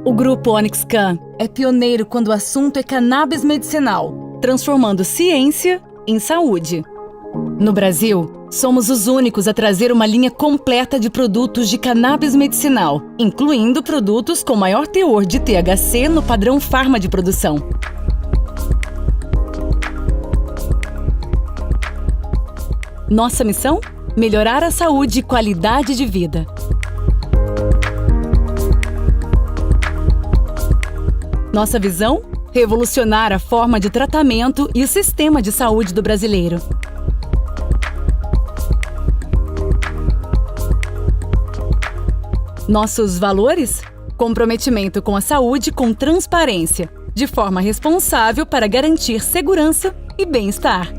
O Grupo Onyx Can é pioneiro quando o assunto é cannabis medicinal, transformando ciência em saúde. No Brasil, somos os únicos a trazer uma linha completa de produtos de cannabis medicinal, incluindo produtos com maior teor de THC no padrão Pharma de produção. Nossa missão? Melhorar a saúde e qualidade de vida. Nossa visão? Revolucionar a forma de tratamento e o sistema de saúde do brasileiro. Nossos valores? Comprometimento com a saúde com transparência, de forma responsável para garantir segurança e bem-estar.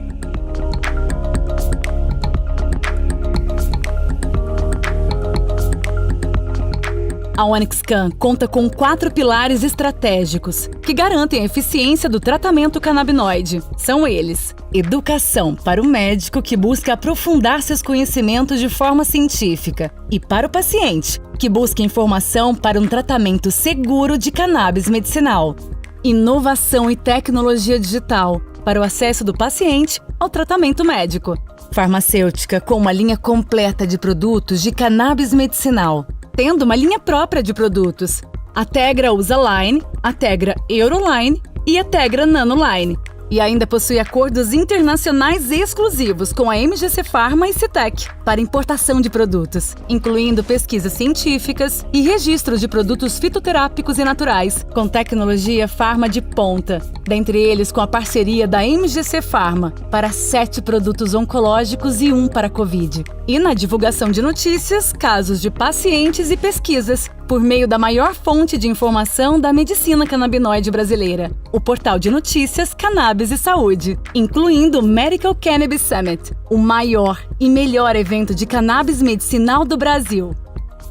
A Onyx Can conta com 4 pilares estratégicos que garantem a eficiência do tratamento canabinoide. São eles: educação para o médico que busca aprofundar seus conhecimentos de forma científica e para o paciente que busca informação para um tratamento seguro de cannabis medicinal. Inovação e tecnologia digital para o acesso do paciente ao tratamento médico. Farmacêutica com uma linha completa de produtos de cannabis medicinal, tendo uma linha própria de produtos. A Tegra usa Line, a Tegra Euroline e a Tegra Nanoline. E ainda possui acordos internacionais exclusivos com a MGC Pharma e Citec para importação de produtos, incluindo pesquisas científicas e registros de produtos fitoterápicos e naturais, com tecnologia Pharma de ponta, dentre eles com a parceria da MGC Pharma para 7 produtos oncológicos e 1 para Covid. E na divulgação de notícias, casos de pacientes e pesquisas, por meio da maior fonte de informação da medicina canabinoide brasileira, o portal de notícias Cannabis e Saúde, incluindo o Medical Cannabis Summit, o maior e melhor evento de cannabis medicinal do Brasil.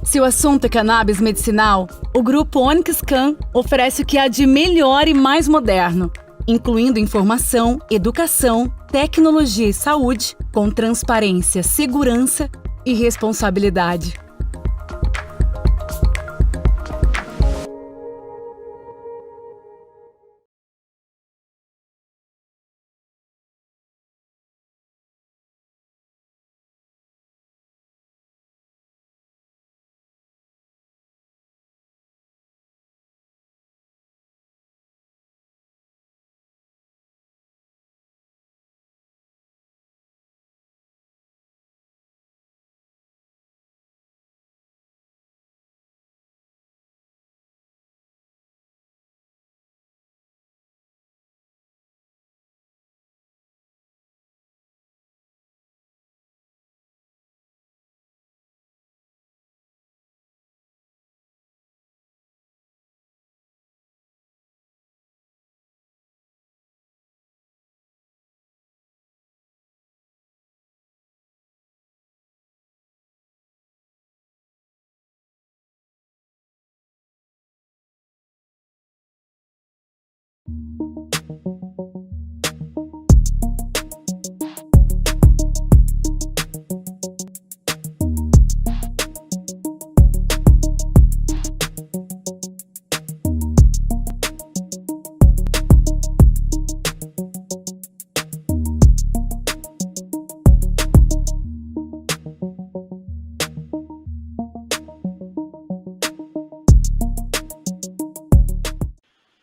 Se o assunto é cannabis medicinal, o Grupo Onyx Can oferece o que há de melhor e mais moderno, incluindo informação, educação, tecnologia e saúde, com transparência, segurança e responsabilidade.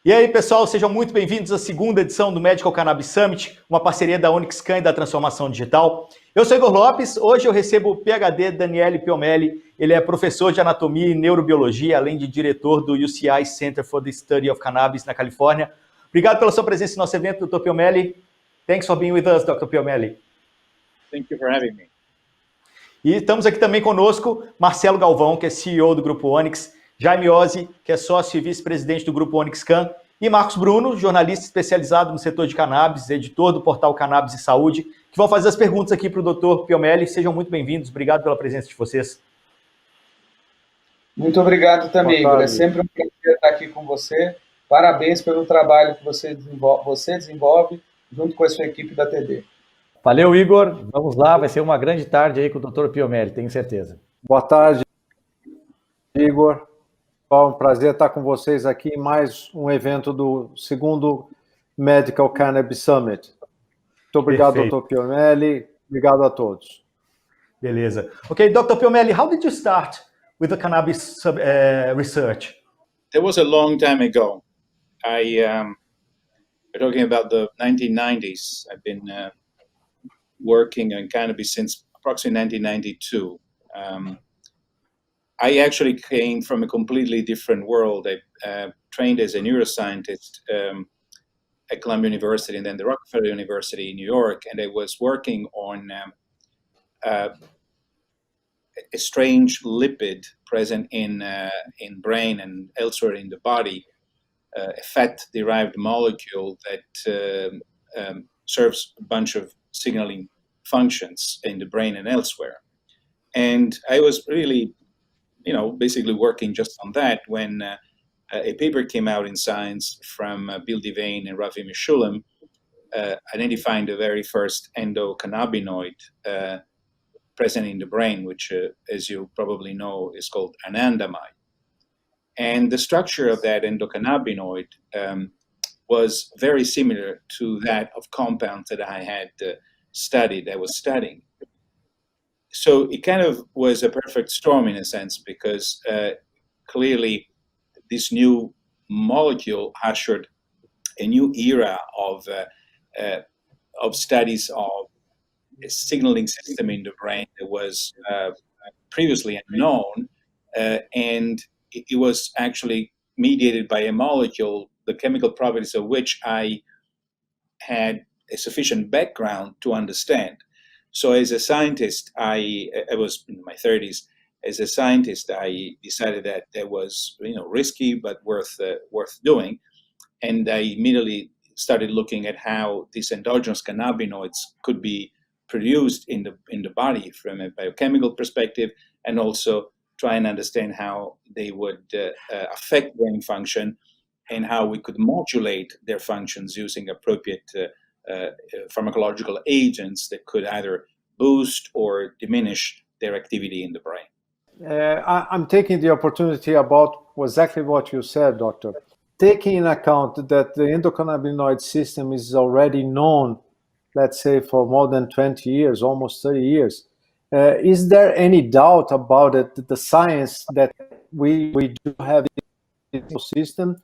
E aí, pessoal, sejam muito bem-vindos à segunda edição do Medical Cannabis Summit, uma parceria da Onyx Can e da Transformação Digital. Eu sou Igor Lopes, hoje eu recebo o PhD Daniele Piomelli, ele é professor de anatomia e neurobiologia, além de diretor do UCI Center for the Study of Cannabis na Califórnia. Obrigado pela sua presença no nosso evento, Dr. Piomelli. Thanks for being with us, Dr. Piomelli. Thank you for having me. E estamos aqui também conosco Marcelo Galvão, que é CEO do Grupo Onyx, Jaime Ozzi, que é sócio e vice-presidente do Grupo Onyx Can, e Marcos Bruno, jornalista especializado no setor de cannabis, editor do portal Cannabis e Saúde, que vão fazer as perguntas aqui para o Dr. Piomelli. Sejam muito bem-vindos. Obrigado pela presença de vocês. Muito obrigado também, Igor. É sempre um prazer estar aqui com você. Parabéns pelo trabalho que você desenvolve junto com a sua equipe da TD. Valeu, Igor. Vamos lá, vai ser uma grande tarde aí com o Dr. Piomelli, tenho certeza. Boa tarde, Igor. Um prazer estar com vocês aqui em mais evento do segundo Medical Cannabis Summit. Muito obrigado, Perfeito. Dr. Piomelli. Obrigado a todos. Beleza. Okay, Dr. Piomelli, how did you start with the cannabis research? That was a long time ago. We're talking about the 1990s. I've been working on cannabis since approximately 1992. I actually came from a completely different world. I trained as a neuroscientist at Columbia University and then the Rockefeller University in New York, and I was working on a strange lipid present in brain and elsewhere in the body, a fat-derived molecule that serves a bunch of signaling functions in the brain and elsewhere. And I was really, basically working just on that when a paper came out in Science from Bill Devane and Rafi Meshulam, identifying the very first endocannabinoid present in the brain, which, as you probably know, is called anandamide. And the structure of that endocannabinoid was very similar to that of compounds that I had I was studying. So it kind of was a perfect storm in a sense, because clearly this new molecule ushered a new era of studies of a signaling system in the brain that was previously unknown, and it was actually mediated by a molecule, the chemical properties of which I had a sufficient background to understand. So as a scientist, I was in my 30s. As a scientist, I decided that was risky but worth doing, and I immediately started looking at how these endogenous cannabinoids could be produced in the body from a biochemical perspective, and also try and understand how they would affect brain function and how we could modulate their functions using appropriate pharmacological agents that could either boost or diminish their activity in the brain. I'm taking the opportunity about exactly what you said, Doctor. Taking in account that the endocannabinoid system is already known, let's say, for more than 20 years, almost 30 years, is there any doubt about it, the science that we do have in the system?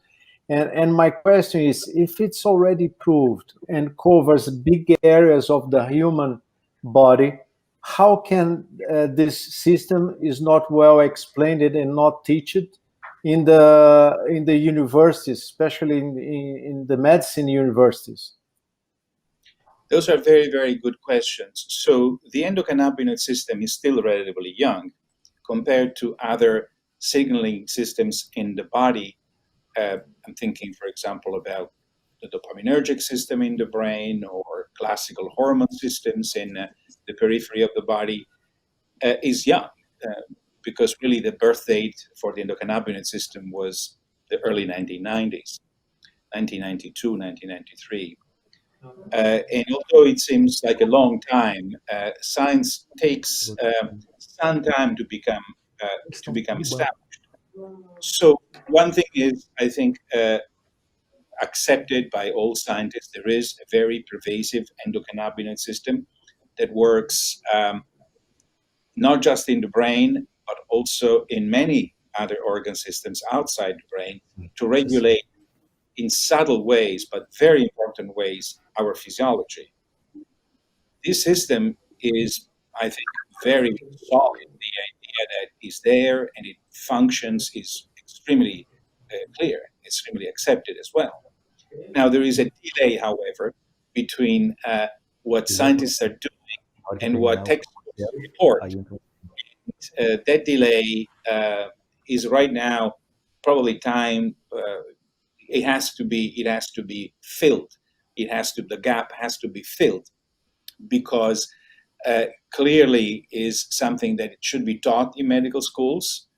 And my question is, if it's already proved and covers big areas of the human body, how can this system is not well explained and not taught in the universities, especially in the medicine universities? Those are very, very good questions. So the endocannabinoid system is still relatively young compared to other signaling systems in the body. I'm thinking, for example, about the dopaminergic system in the brain or classical hormone systems in the periphery of the body is young, because really the birth date for the endocannabinoid system was the early 1990s, 1992, 1993. And although it seems like a long time, science takes some time to become established. So one thing is, I think, accepted by all scientists, there is a very pervasive endocannabinoid system that works not just in the brain, but also in many other organ systems outside the brain to regulate in subtle ways, but very important ways, our physiology. This system is, I think, very solid. The idea that it's there and it functions is extremely clear, extremely accepted as well. Now, there is a delay, however, between what scientists are doing and what textbooks report. That delay is right now probably time. It has to be filled. The gap has to be filled, because clearly is something that it should be taught in medical schools,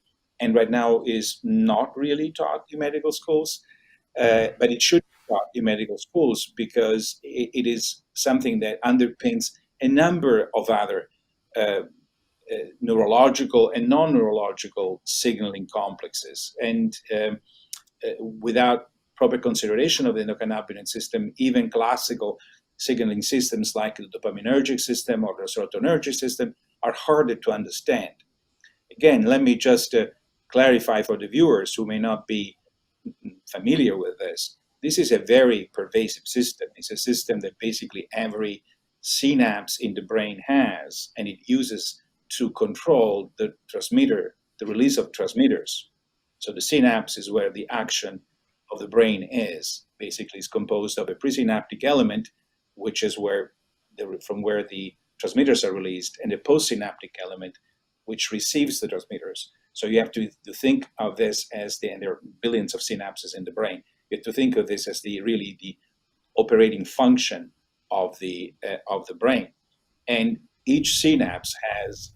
and right now is not really taught in medical schools, but it should be taught in medical schools because it is something that underpins a number of other neurological and non-neurological signaling complexes. And without proper consideration of the endocannabinoid system, even classical signaling systems like the dopaminergic system or the serotonergic system are harder to understand. Again, let me just clarify for the viewers who may not be familiar with this. This is a very pervasive system. It's a system that basically every synapse in the brain has, and it uses to control the transmitter, the release of transmitters. So the synapse is where the action of the brain is. Basically, it's composed of a presynaptic element, which is from where the transmitters are released, and a postsynaptic element, which receives the transmitters. So you have to think of this as and there are billions of synapses in the brain. You have to think of this as really the operating function of the brain. And each synapse has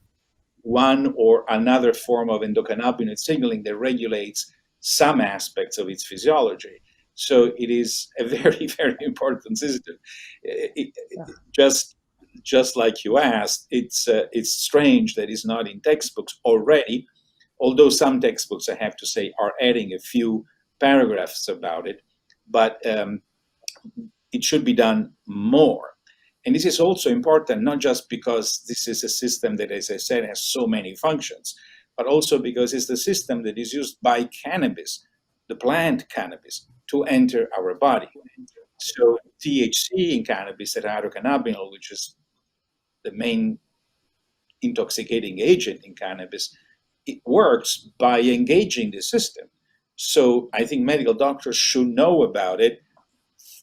one or another form of endocannabinoid signaling that regulates some aspects of its physiology. So it is a very, very important system. Just like you asked, it's strange that it's not in textbooks already, although some textbooks, I have to say, are adding a few paragraphs about it, but it should be done more. And this is also important, not just because this is a system that, as I said, has so many functions, but also because it's the system that is used by cannabis, the plant cannabis, to enter our body. So THC in cannabis, tetrahydrocannabinol, which is the main intoxicating agent in cannabis, it works by engaging the system. So I think medical doctors should know about it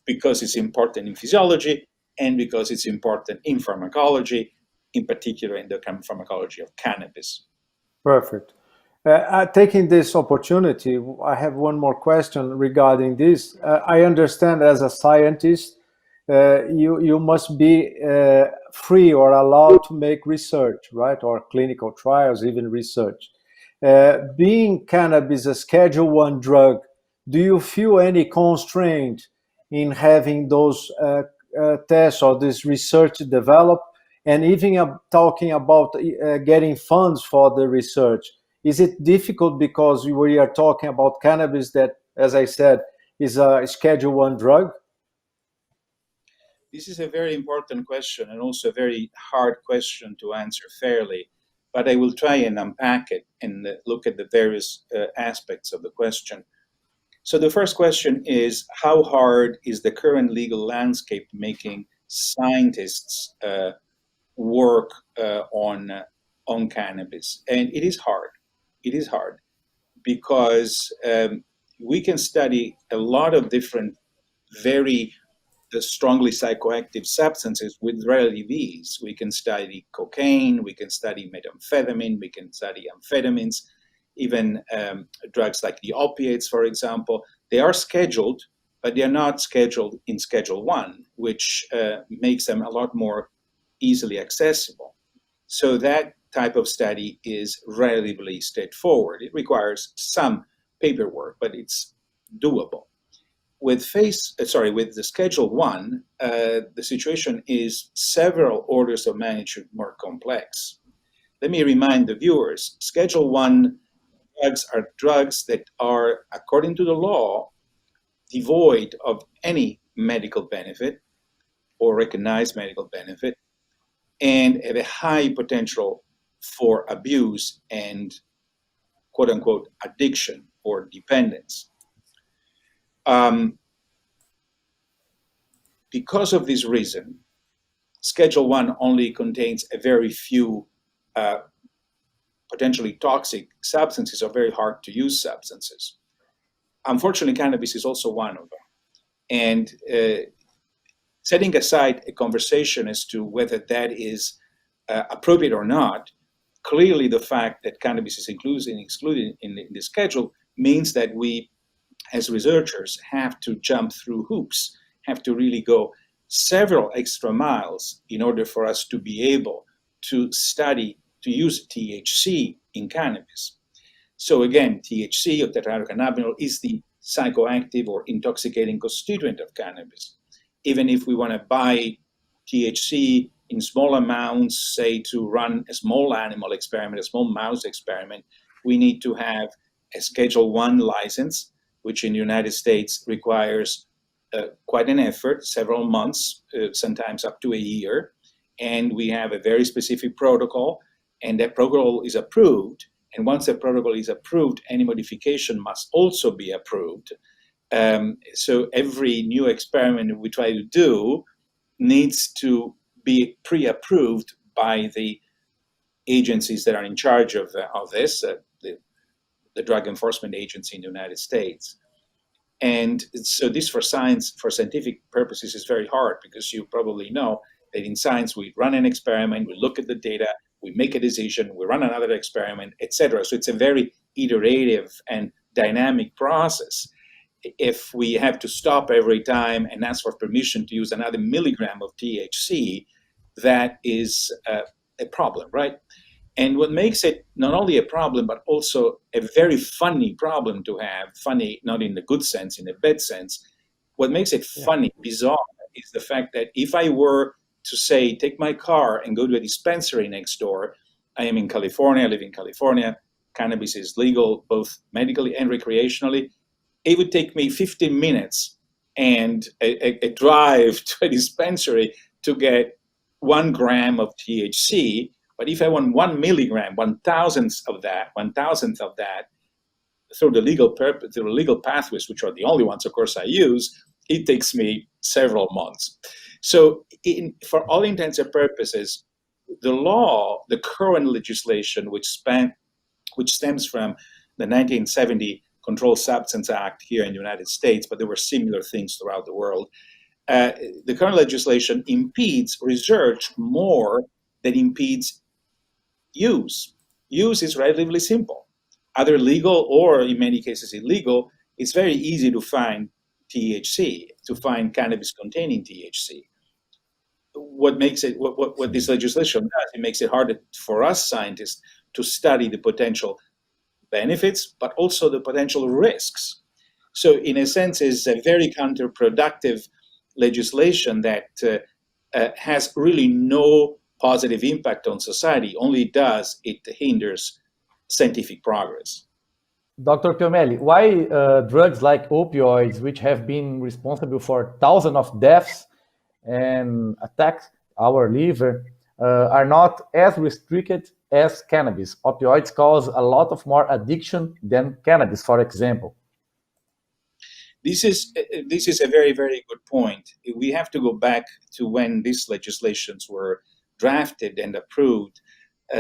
because it's important in physiology and because it's important in pharmacology, in particular in the pharmacology of cannabis. Perfect. Taking this opportunity, I have one more question regarding this. I understand as a scientist, you must be free or allowed to make research, right? Or clinical trials, even research. Being cannabis a Schedule 1 drug, do you feel any constraint in having those tests or this research developed? And even talking about getting funds for the research, is it difficult because we are talking about cannabis that, as I said, is a Schedule 1 drug? This is a very important question and also a very hard question to answer fairly, but I will try and unpack it and look at the various aspects of the question. So the first question is, how hard is the current legal landscape making scientists work on cannabis? And it is hard. It is hard because we can study a lot of different very strongly psychoactive substances with relative ease. We can study cocaine, we can study methamphetamine, we can study amphetamines, even drugs like the opiates, for example. They are scheduled, but they are not scheduled in Schedule 1, which makes them a lot more easily accessible. So that type of study is relatively straightforward. It requires some paperwork, but it's doable. With the Schedule 1, the situation is several orders of magnitude more complex. Let me remind the viewers, Schedule 1 drugs are drugs that are, according to the law, devoid of any medical benefit or recognized medical benefit, and have a high potential for abuse and quote-unquote addiction or dependence. Because of this reason, Schedule 1 only contains a very few potentially toxic substances or very hard to use substances. Unfortunately, cannabis is also one of them. And setting aside a conversation as to whether that is appropriate or not, clearly the fact that cannabis is excluded in the schedule means that we, as researchers, have to jump through hoops, have to really go several extra miles in order for us to be able to study, to use THC in cannabis. So again, THC or tetrahydrocannabinol is the psychoactive or intoxicating constituent of cannabis. Even if we want to buy THC in small amounts, say to run a small animal experiment, a small mouse experiment, we need to have a Schedule 1 license, which in the United States requires quite an effort, several months, sometimes up to a year. And we have a very specific protocol, and that protocol is approved. And once the protocol is approved, any modification must also be approved. So every new experiment we try to do needs to be pre-approved by the agencies that are in charge of this, the Drug Enforcement Agency in the United States. And so this for scientific purposes is very hard, because you probably know that in science we run an experiment, we look at the data, we make a decision, we run another experiment, etc. So it's a very iterative and dynamic process. If we have to stop every time and ask for permission to use another milligram of THC, that is a problem, right? And what makes it not only a problem, but also a very funny problem to have, funny not in the good sense, in the bad sense, what makes it funny, bizarre, is the fact that if I were to say, take my car and go to a dispensary next door, I am in California, I live in California, cannabis is legal both medically and recreationally, it would take me 15 minutes and a drive to a dispensary to get 1 gram of THC. But if I want 1 milligram, 1,000th of that, through the legal pathways, which are the only ones, of course, I use, it takes me several months. So for all intents and purposes, the law, the current legislation, which stems from the 1970 Controlled Substance Act here in the United States, but there were similar things throughout the world, the current legislation impedes research more than impedes use. Use is relatively simple. Either legal or, in many cases, illegal, it's very easy to find THC, to find cannabis containing THC. What makes it, what this legislation does, it makes it harder for us scientists to study the potential benefits, but also the potential risks. So in a sense, it's a very counterproductive legislation that has really no positive impact on society. Only does it hinders scientific progress. Dr. Piomelli, why drugs like opioids, which have been responsible for thousands of deaths and attacks our liver, are not as restricted as cannabis? Opioids cause a lot of more addiction than cannabis, for example. This is a very, very good point. We have to go back to when these legislations were drafted and approved.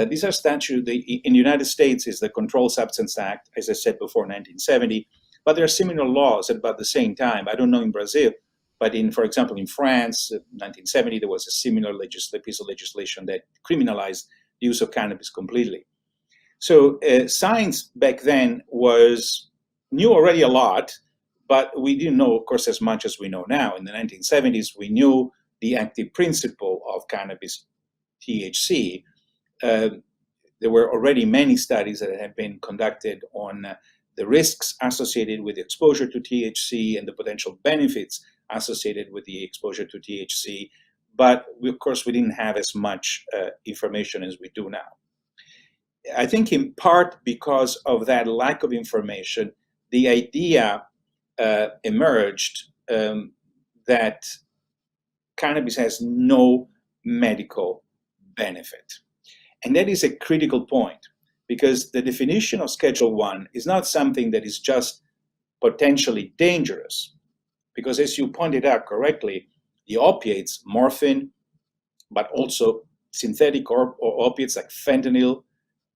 These are statutes, in the United States is the Controlled Substance Act, as I said before, 1970, but there are similar laws at about the same time. I don't know in Brazil, but for example, in France, 1970, there was a similar piece of legislation that criminalized the use of cannabis completely. So science back then knew already a lot, but we didn't know, of course, as much as we know now. In the 1970s, we knew the active principle of cannabis, THC. There were already many studies that had been conducted on the risks associated with exposure to THC and the potential benefits associated with the exposure to THC. But of course, we didn't have as much information as we do now. I think in part because of that lack of information, the idea emerged that cannabis has no medical benefit. And that is a critical point, because the definition of Schedule 1 is not something that is just potentially dangerous. Because as you pointed out correctly, the opiates, morphine, but also synthetic opiates like fentanyl,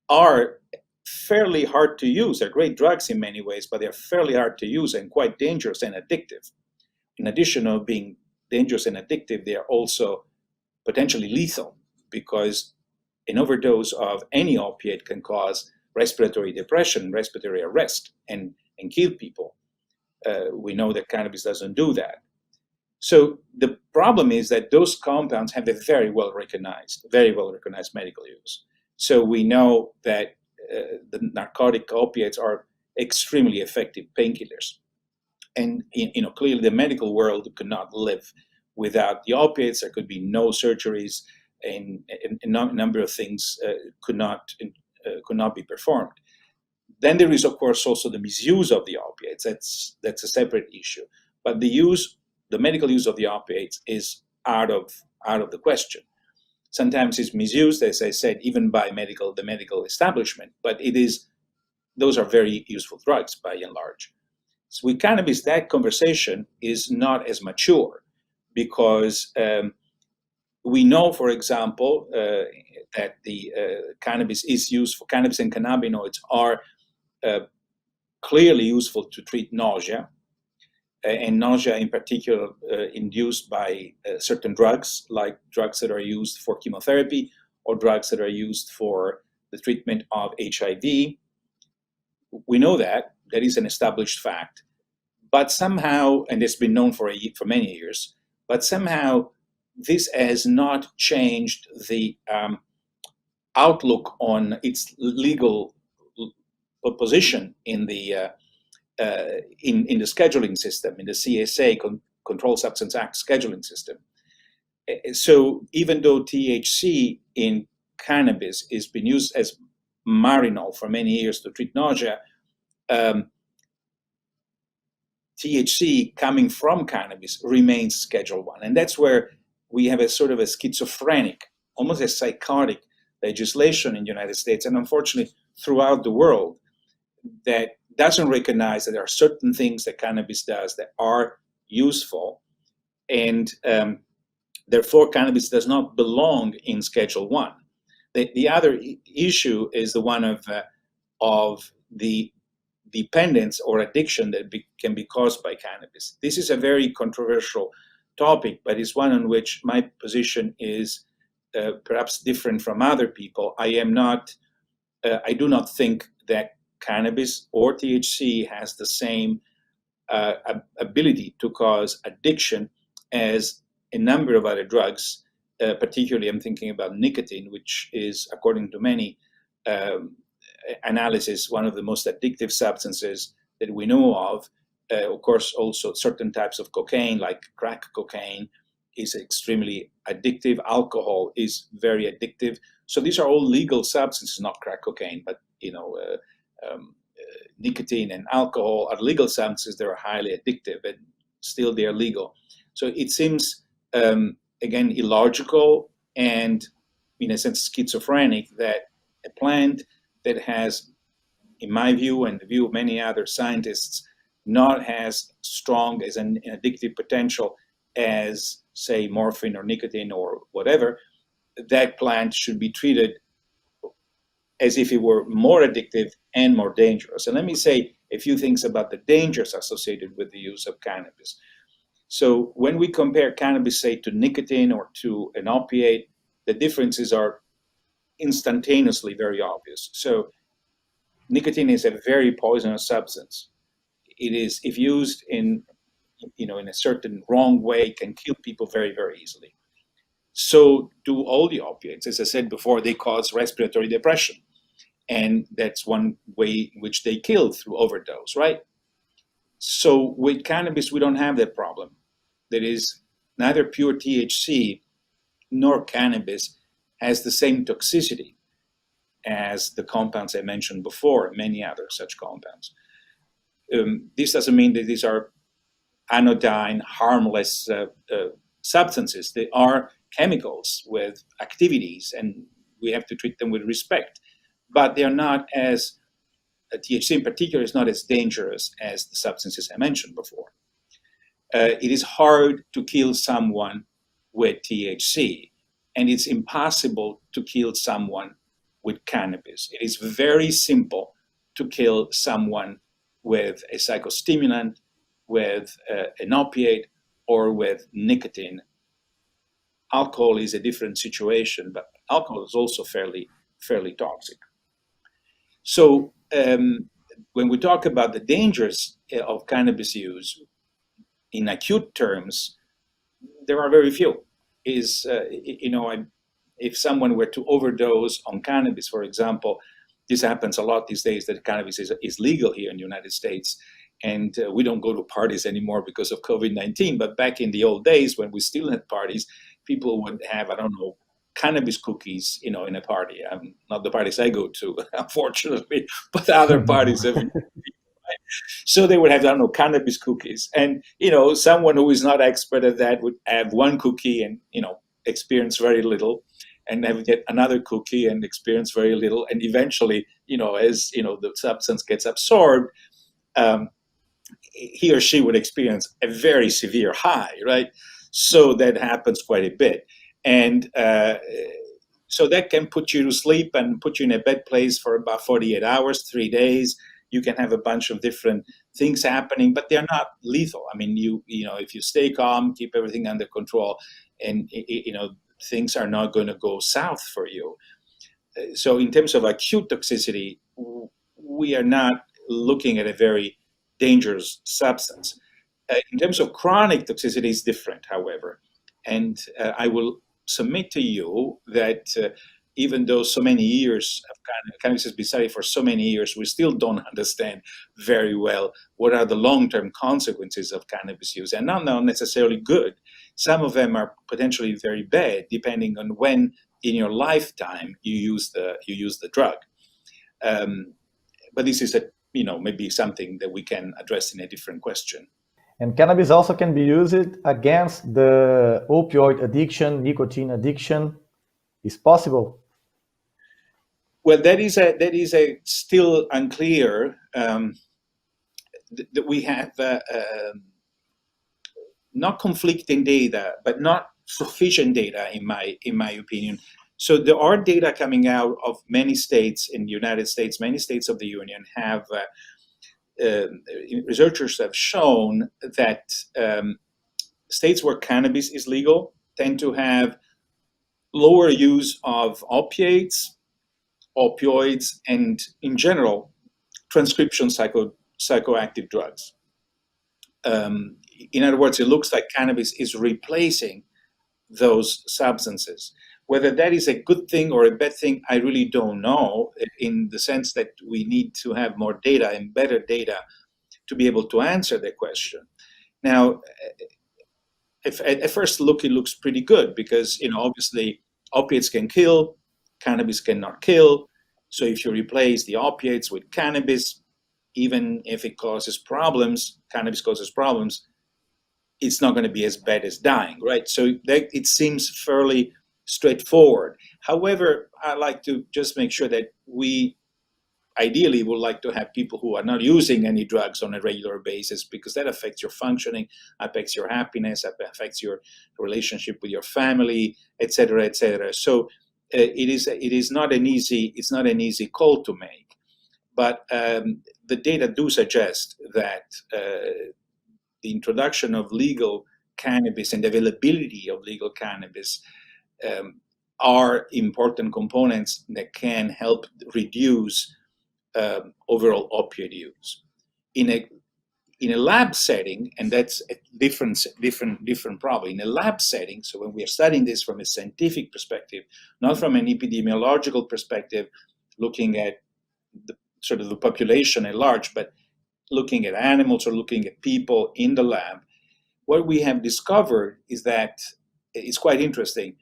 are fairly hard to use. They're great drugs in many ways, but they're fairly hard to use and quite dangerous and addictive. In addition of being dangerous and addictive, they are also potentially lethal, because an overdose of any opiate can cause respiratory depression, respiratory arrest, and kill people. We know that cannabis doesn't do that. So the problem is that those compounds have a very well recognized medical use. So we know that the narcotic opiates are extremely effective painkillers. And clearly the medical world could not live without the opiates. There could be no surgeries. and a number of things could not be performed. Then there is, of course, also the misuse of the opiates. That's a separate issue. But the medical use of the opiates is out of the question. Sometimes it's misused, as I said, even by the medical establishment. But those are very useful drugs by and large. So with cannabis, that conversation is not as mature because we know, for example, that the cannabis is useful. Cannabis and cannabinoids are clearly useful to treat nausea, and nausea in particular induced by certain drugs, like drugs that are used for chemotherapy or drugs that are used for the treatment of HIV. We know that is an established fact, but somehow, and it's been known for many years, but somehow this has not changed the outlook on its legal position in the scheduling system, in the CSA, Controlled Substance Act scheduling system. So even though THC in cannabis has been used as Marinol for many years to treat nausea, THC coming from cannabis remains Schedule 1. And that's where we have a sort of a schizophrenic, almost a psychotic legislation in the United States, and unfortunately throughout the world, that doesn't recognize that there are certain things that cannabis does that are useful, and therefore cannabis does not belong in Schedule 1. The other issue is the one of the dependence or addiction that can be caused by cannabis. This is a very controversial topic, but it's one on which my position is perhaps different from other people. I do not think that cannabis or THC has the same ability to cause addiction as a number of other drugs. Particularly, I'm thinking about nicotine, which is, according to many analysis, one of the most addictive substances that we know of. Of course, also certain types of cocaine, like crack cocaine, is extremely addictive. Alcohol is very addictive. So these are all legal substances, not crack cocaine, but nicotine and alcohol are legal substances that are highly addictive, and still they are legal. So it seems, again, illogical and, in a sense, schizophrenic that a plant that has, in my view and the view of many other scientists, not as strong as an addictive potential as, say, morphine or nicotine or whatever, that plant should be treated as if it were more addictive and more dangerous. And let me say a few things about the dangers associated with the use of cannabis. So when we compare cannabis, say, to nicotine or to an opiate, the differences are instantaneously very obvious. So nicotine is a very poisonous substance. It is, if used in a certain wrong way, can kill people very, very easily. So do all the opiates. As I said before, they cause respiratory depression. And that's one way in which they kill, through overdose, right? So with cannabis, we don't have that problem. That is, neither pure THC nor cannabis has the same toxicity as the compounds I mentioned before, and many other such compounds. This doesn't mean that these are anodyne, harmless substances. They are chemicals with activities, and we have to treat them with respect. But they are not as, THC in particular is not as dangerous as the substances I mentioned before. It is hard to kill someone with THC, and it's impossible to kill someone with cannabis. It is very simple to kill someone with a psychostimulant, with an opiate, or with nicotine. Alcohol is a different situation, but alcohol is also fairly toxic. So when we talk about the dangers of cannabis use, in acute terms, there are very few. If someone were to overdose on cannabis, for example, this happens a lot these days that cannabis is legal here in the United States. And we don't go to parties anymore because of COVID-19. But back in the old days when we still had parties, people would have, cannabis cookies, in a party. Not the parties I go to, unfortunately, but other parties have. So they would have, I don't know, cannabis cookies. And, someone who is not expert at that would have one cookie and, experience very little, and have get another cookie and experience very little. And eventually, as, the substance gets absorbed, he or she would experience a very severe high, right? So that happens quite a bit. And so that can put you to sleep and put you in a bad place for about 48 hours, 3 days. You can have a bunch of different things happening, but they're not lethal. I mean, if you stay calm, keep everything under control, and things are not going to go south for you. So in terms of acute toxicity, we are not looking at a very dangerous substance. In terms of chronic toxicity, is different, however, and I will submit to you that even though so many years of cannabis has been studied for so many years, we still don't understand very well what are the long-term consequences of cannabis use, and not necessarily good. Some of them are potentially very bad, depending on when in your lifetime you use the drug. But this is maybe something that we can address in a different question. And cannabis also can be used against the opioid addiction, nicotine addiction. Is possible? Well, that is a still unclear. That we have not conflicting data, but not sufficient data, in my opinion. So there are data coming out of many states in the United States. Many states of the Union have researchers have shown that states where cannabis is legal tend to have lower use of opiates, opioids, and in general, transcription psychoactive drugs. In other words, it looks like cannabis is replacing those substances. Whether that is a good thing or a bad thing, I really don't know, in the sense that we need to have more data and better data to be able to answer the question. Now, at first look, it looks pretty good because, obviously, opiates can kill, cannabis cannot kill. So if you replace the opiates with cannabis, even if it causes problems, cannabis causes problems, it's not going to be as bad as dying, right? So it seems fairly straightforward. However, I like to just make sure that we ideally would like to have people who are not using any drugs on a regular basis, because that affects your functioning, affects your happiness, affects your relationship with your family, et cetera, et cetera. So it is not an easy call to make, but the data do suggest that the introduction of legal cannabis and availability of legal cannabis are important components that can help reduce overall opioid use. In a lab setting, and that's a different problem. In a lab setting, so when we are studying this from a scientific perspective, not from an epidemiological perspective, looking at the sort of the population at large, but looking at animals or looking at people in the lab, what we have discovered is that it's quite interesting.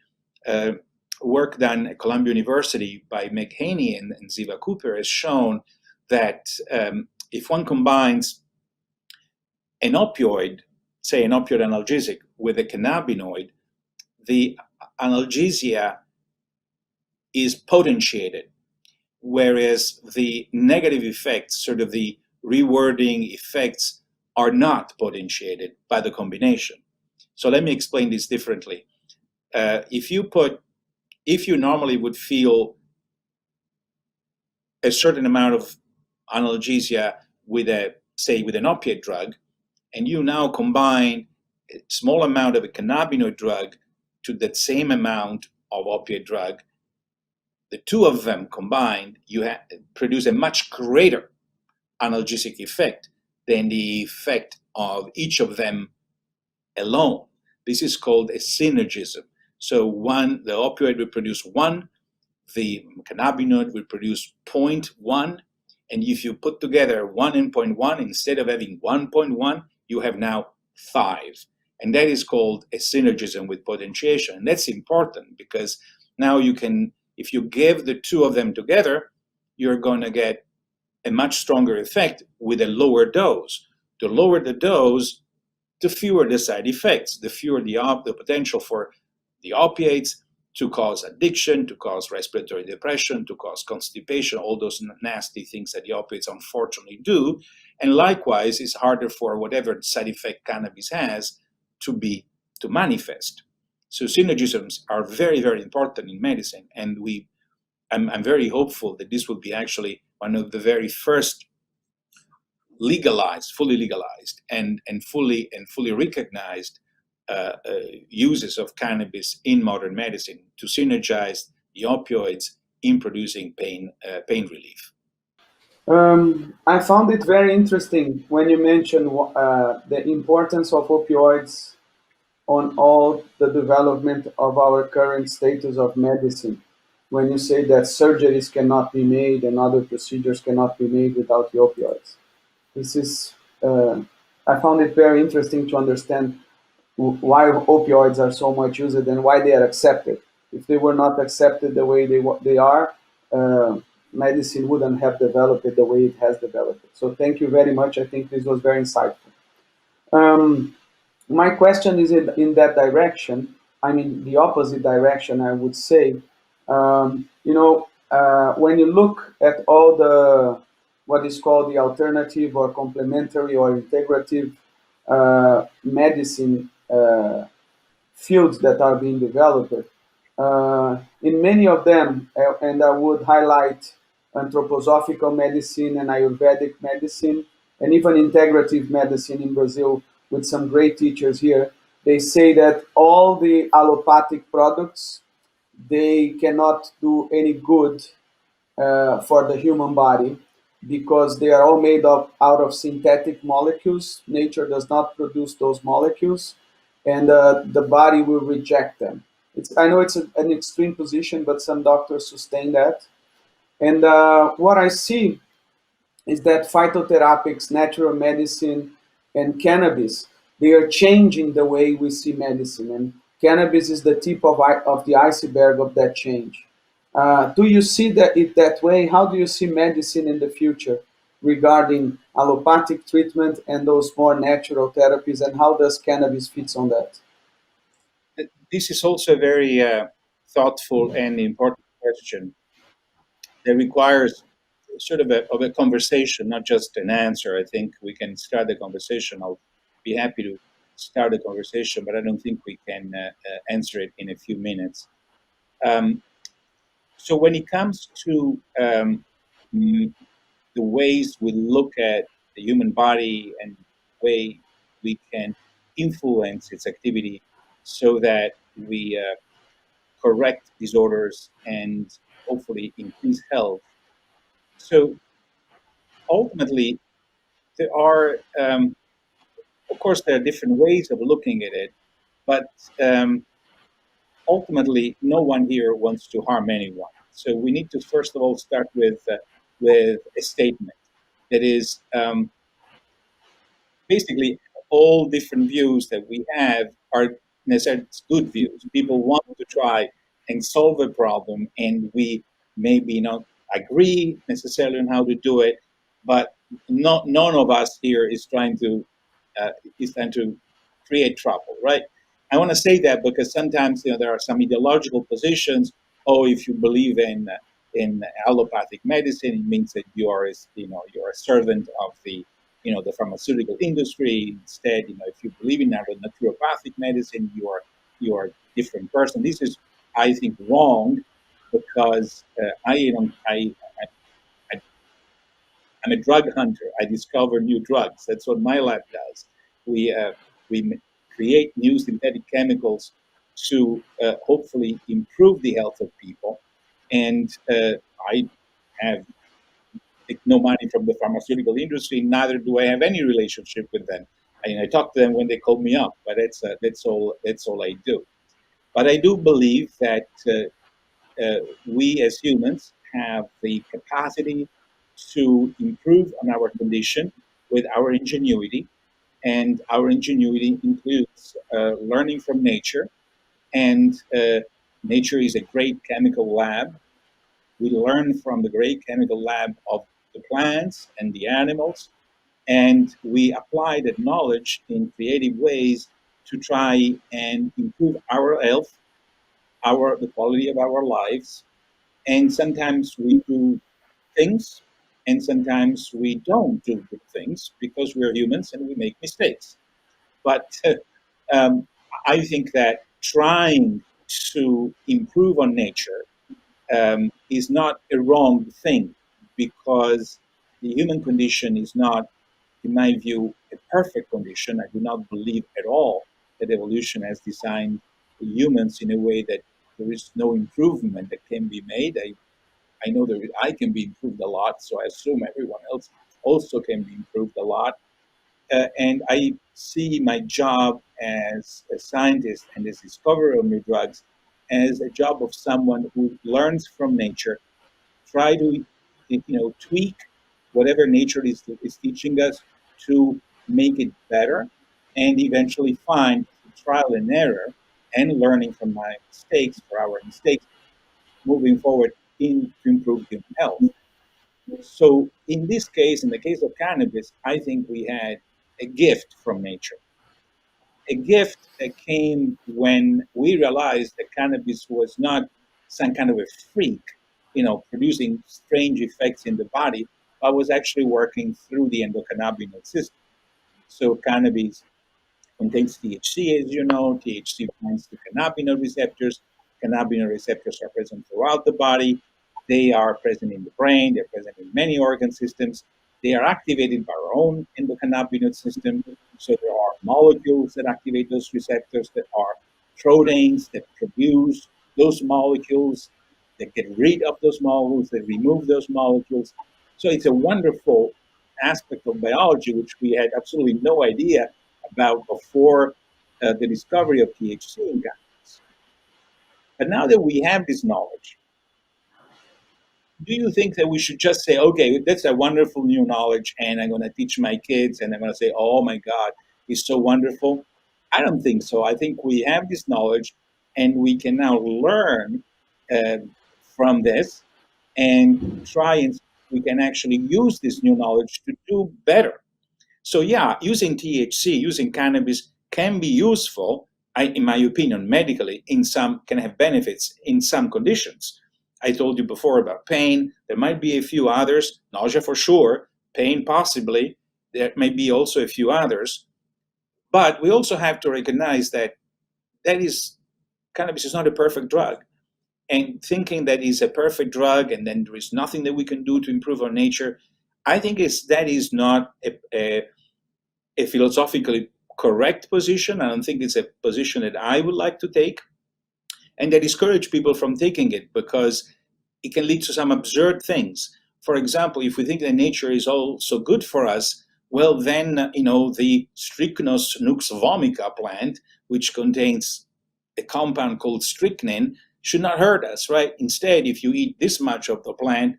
Work done at Columbia University by Meg Haney and Ziva Cooper has shown that if one combines an opioid, say an opioid analgesic, with a cannabinoid, the analgesia is potentiated, whereas the negative effects, sort of the rewarding effects, are not potentiated by the combination. So let me explain this differently. If you normally would feel a certain amount of analgesia with an opiate drug, and you now combine a small amount of a cannabinoid drug to that same amount of opiate drug, the two of them combined, produce a much greater analgesic effect than the effect of each of them alone. This is called a synergism. So the opioid will produce 1, the cannabinoid will produce 0.1, and if you put together 1 and 0.1, instead of having 1.1, you have now 5. And that is called a synergism with potentiation. And that's important because Now you can, if you give the two of them together, you're going to get a much stronger effect with a lower dose. The lower the dose, the fewer the side effects, the fewer the potential for the opiates to cause addiction, to cause respiratory depression, to cause constipation, all those nasty things that the opiates unfortunately do. And likewise, it's harder for whatever side effect cannabis has to manifest. So synergisms are very, very important in medicine, and I'm very hopeful that this will be actually one of the very first fully legalized, and fully recognized uses of cannabis in modern medicine to synergize the opioids in producing pain relief. I found it very interesting when you mentioned the importance of opioids on all the development of our current status of medicine. When you say that surgeries cannot be made and other procedures cannot be made without the opioids. This is, I found it very interesting to understand why opioids are so much used and why they are accepted. If they were not accepted the way they are, medicine wouldn't have developed the way it has developed. So thank you very much. I think this was very insightful. My question is in that direction. I mean, the opposite direction, I would say. When you look at all the what is called the alternative or complementary or integrative medicine fields that are being developed, in many of them, and I would highlight anthroposophical medicine and Ayurvedic medicine, and even integrative medicine in Brazil with some great teachers here, they say that all the allopathic products, they cannot do any good for the human body because they are all made out of synthetic molecules. Nature does not produce those molecules, and the body will reject them. I know it's an extreme position, but some doctors sustain that. And what I see is that phytotherapics, natural medicine, and cannabis, they are changing the way we see medicine. And cannabis is the tip of the iceberg of that change. Do you see it that way? How do you see medicine in the future regarding allopathic treatment and those more natural therapies, and how does cannabis fit on that? This is also a very thoughtful and important question that requires sort of a conversation, not just an answer. I think we can start the conversation. I'll be happy to start a conversation, but I don't think we can answer it in a few minutes. So when it comes to the ways we look at the human body and the way we can influence its activity so that we correct disorders and hopefully increase health. So ultimately, there are, of course, there are different ways of looking at it, but ultimately, no one here wants to harm anyone. So we need to first of all start with a statement that is basically all different views that we have are necessarily good views. People want to try and solve a problem, and we maybe not agree necessarily on how to do it, but none of us here is trying to create trouble, right? I want to say that because sometimes there are some ideological positions. Oh, if you believe in allopathic medicine, it means that you're a servant of the pharmaceutical industry. Instead, if you believe in naturopathic medicine, you are a different person. This is, I think, wrong because I'm a drug hunter. I discover new drugs. That's what my lab does. We create new synthetic chemicals to hopefully improve the health of people. And I have no money from the pharmaceutical industry. Neither do I have any relationship with them. I talk to them when they call me up, but that's all I do. But I do believe that we as humans have the capacity to improve on our condition with our ingenuity, and our ingenuity includes learning from nature and Nature is a great chemical lab. We learn from the great chemical lab of the plants and the animals, and we apply that knowledge in creative ways to try and improve our health, the quality of our lives. And sometimes we do things, and sometimes we don't do good things because we're humans and we make mistakes. But um, I think that trying to improve on nature is not a wrong thing, because the human condition is not, in my view, a perfect condition. I do not believe at all that evolution has designed humans in a way that there is no improvement that can be made. I know that I can be improved a lot, so I assume everyone else also can be improved a lot. And I see my job as a scientist and as discoverer of new drugs as a job of someone who learns from nature, try to tweak whatever nature is teaching us to make it better, and eventually find trial and error and learning from my mistakes, for our mistakes, moving forward to improve human health. So in this case, in the case of cannabis, I think we had a gift from nature, a gift that came when we realized that cannabis was not some kind of a freak, producing strange effects in the body, but was actually working through the endocannabinoid system. So cannabis contains THC, as you know. THC binds to cannabinoid receptors. Cannabinoid receptors are present throughout the body. They are present in the brain. They're present in many organ systems. They are activated by our own endocannabinoid system. So there are molecules that activate those receptors. There are proteins that produce those molecules, that get rid of those molecules, that remove those molecules. So it's a wonderful aspect of biology which we had absolutely no idea about before the discovery of THC in cannabis. But now that we have this knowledge, do you think that we should just say, okay, that's a wonderful new knowledge, and I'm going to teach my kids, and I'm going to say, oh my God, it's so wonderful? I don't think so. I think we have this knowledge, and we can now learn uh, from this and try and we can actually use this new knowledge to do better. So yeah, using THC, using cannabis can be useful, in my opinion, medically. Can have benefits in some conditions. I told you before about pain. There might be a few others. Nausea for sure. Pain possibly. There may be also a few others. But we also have to recognize that cannabis is not a perfect drug. And thinking that is a perfect drug and then there is nothing that we can do to improve our nature, I think that is not a philosophically correct position. I don't think it's a position that I would like to take. And I discourage people from taking it because it can lead to some absurd things. For example, if we think that nature is all so good for us, well, then, the Strychnos nux vomica plant, which contains a compound called strychnine, should not hurt us, right? Instead, if you eat this much of the plant,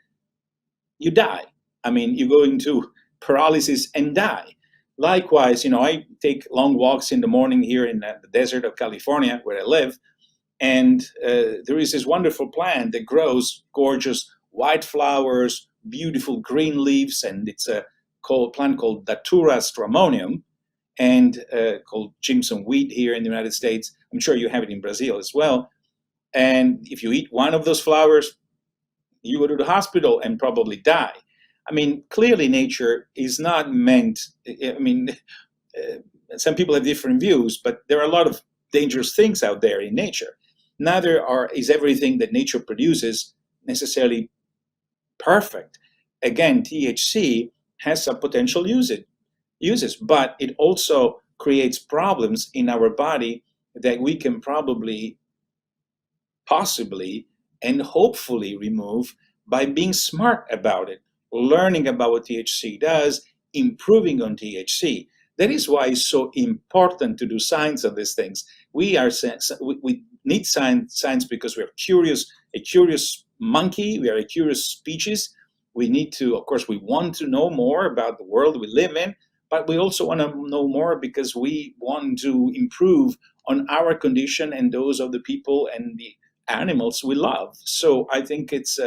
you die. I mean, you go into paralysis and die. Likewise, I take long walks in the morning here in the desert of California, where I live, and there is this wonderful plant that grows gorgeous white flowers, beautiful green leaves, and it's a plant called Datura stramonium, and called Jimson wheat here in the United States. I'm sure you have it in Brazil as well. And if you eat one of those flowers, you go to the hospital and probably die. I mean, clearly nature is not meant, some people have different views, but there are a lot of dangerous things out there in nature. Neither is everything that nature produces necessarily perfect. Again, THC has some potential uses, but it also creates problems in our body that we can possibly, and hopefully remove by being smart about it, learning about what THC does, improving on THC. That is why it's so important to do science on these things. We need science because we're a curious monkey. We are a curious species. We need to, of course, we want to know more about the world we live in, but we also want to know more because we want to improve on our condition and those of the people and the animals we love. So I think it's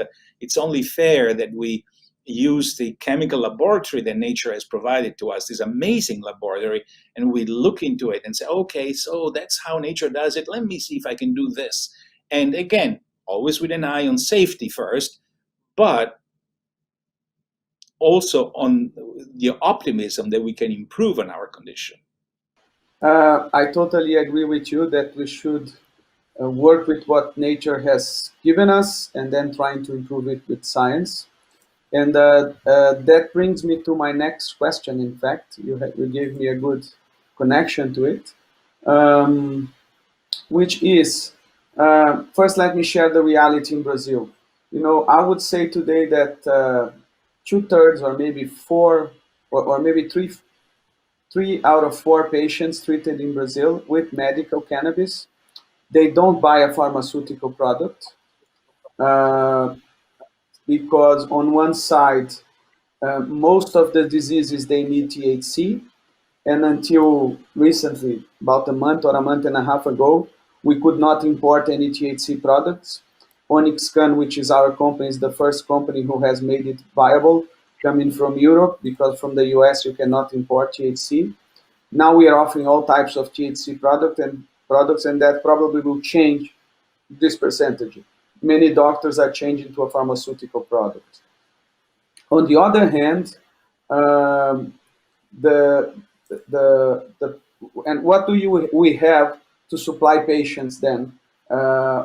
only fair that we use the chemical laboratory that nature has provided to us, this amazing laboratory, and we look into it and say, okay, so that's how nature does it. Let me see if I can do this. And again, always with an eye on safety first, but also on the optimism that we can improve on our condition. I totally agree with you that we should work with what nature has given us and then trying to improve it with science. And that brings me to my next question. In fact, you gave me a good connection to it, which is, first let me share the reality in Brazil. I would say today that 2/3 or maybe four or maybe three out of four patients treated in Brazil with medical cannabis, they don't buy a pharmaceutical product because on one side, most of the diseases they need THC, and until recently, about a month or a month and a half ago, we could not import any THC products. Onyxcan, which is our company, is the first company who has made it viable, coming from Europe, because from the US you cannot import THC. Now we are offering all types of THC products, and that probably will change this percentage. Many doctors are changing to a pharmaceutical product. On the other hand, the and what do we have to supply patients then